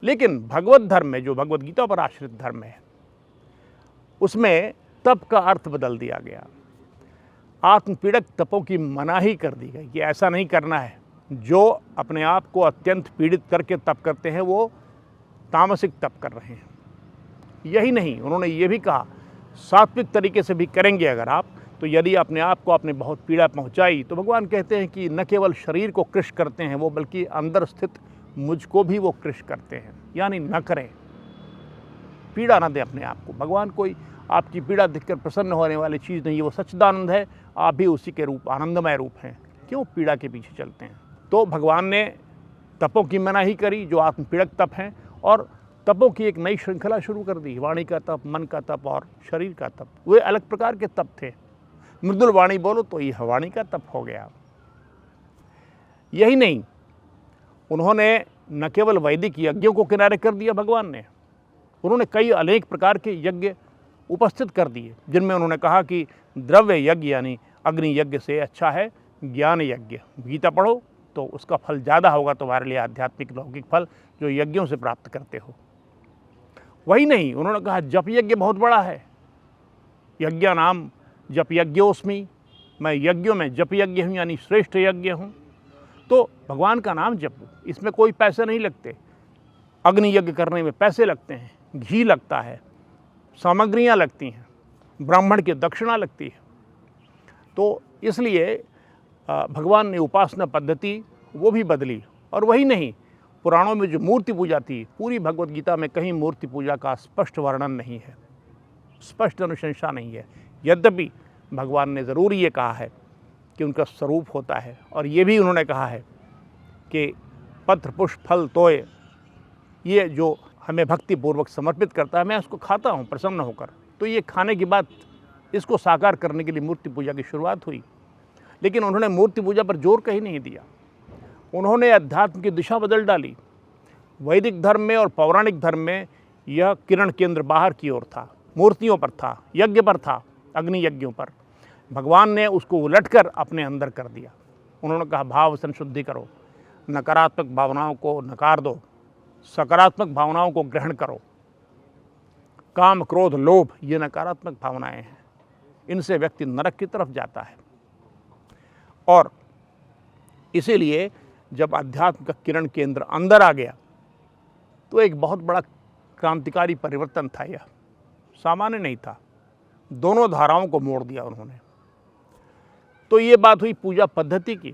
लेकिन भगवत धर्म में, जो भगवत गीता पर आश्रित धर्म है, उसमें तप का अर्थ बदल दिया गया। आत्मपीड़क तपों की मनाही कर दी गई कि ऐसा नहीं करना है। जो अपने आप को अत्यंत पीड़ित करके तप करते हैं वो तामसिक तप कर रहे हैं। यही नहीं, उन्होंने ये भी कहा सात्विक तरीके से भी करेंगे अगर आप, तो यदि अपने आप को आपने बहुत पीड़ा पहुंचाई तो भगवान कहते हैं कि न केवल शरीर को कृश करते हैं वो, बल्कि अंदर स्थित मुझको भी वो कृश करते हैं। यानी न करें, पीड़ा न दें अपने आप को। भगवान कोई आपकी पीड़ा देखकर प्रसन्न होने वाली चीज़ नहीं है, वो सच्चिदानंद है, आप भी उसी के रूप, आनंदमय रूप हैं। क्यों पीड़ा के पीछे चलते हैं? तो भगवान ने तपों की मनाही करी जो आत्मपीड़क तप हैं, और तपों की एक नई श्रृंखला शुरू कर दी। वाणी का तप, मन का तप और शरीर का तप। वे अलग प्रकार के तप थे। मृदुल वाणी बोलो तो यह वाणी का तप हो गया। यही नहीं, उन्होंने न केवल वैदिक यज्ञों को किनारे कर दिया, भगवान ने उन्होंने कई अनेक प्रकार के यज्ञ उपस्थित कर दिए, जिनमें उन्होंने कहा कि द्रव्य यज्ञ यानी अग्नि यज्ञ से अच्छा है ज्ञान यज्ञ। गीता पढ़ो तो उसका फल ज़्यादा होगा तुम्हारे लिए, आध्यात्मिक लौकिक फल जो यज्ञों से प्राप्त करते हो। वही नहीं, उन्होंने कहा जप यज्ञ बहुत बड़ा है। यज्ञ नाम जप यज्ञोस्मि, मैं यज्ञों में जप यज्ञ हूँ, यानी श्रेष्ठ यज्ञ हूँ। तो भगवान का नाम जपो, इसमें कोई पैसे नहीं लगते। अग्नि यज्ञ करने में पैसे लगते हैं, घी लगता है, सामग्रियाँ लगती हैं, ब्राह्मण की दक्षिणा लगती है। तो इसलिए भगवान ने उपासना पद्धति वो भी बदली। और वही नहीं, पुराणों में जो मूर्ति पूजा थी, पूरी भगवत गीता में कहीं मूर्ति पूजा का स्पष्ट वर्णन नहीं है, स्पष्ट अनुशंसा नहीं है। यद्यपि भगवान ने ज़रूर ये कहा है कि उनका स्वरूप होता है, और ये भी उन्होंने कहा है कि पत्र पुष्प फल तोय, ये जो हमें भक्तिपूर्वक समर्पित करता है मैं उसको खाता हूँ प्रसन्न होकर। तो ये खाने की बात, इसको साकार करने के लिए मूर्ति पूजा की शुरुआत हुई। लेकिन उन्होंने मूर्ति पूजा पर जोर कहीं नहीं दिया। उन्होंने अध्यात्म की दिशा बदल डाली। वैदिक धर्म में और पौराणिक धर्म में यह किरण केंद्र बाहर की ओर था, मूर्तियों पर था, यज्ञ पर था, अग्नि यज्ञों पर। भगवान ने उसको उलटकर अपने अंदर कर दिया। उन्होंने कहा भाव संशुद्धि करो, नकारात्मक भावनाओं को नकार दो, सकारात्मक भावनाओं को ग्रहण करो। काम, क्रोध, लोभ ये नकारात्मक भावनाएं हैं, इनसे व्यक्ति नरक की तरफ जाता है। और इसीलिए जब अध्यात्म का किरण केंद्र अंदर आ गया तो एक बहुत बड़ा क्रांतिकारी परिवर्तन था। यह सामान्य नहीं था, दोनों धाराओं को मोड़ दिया उन्होंने। तो ये बात हुई पूजा पद्धति की।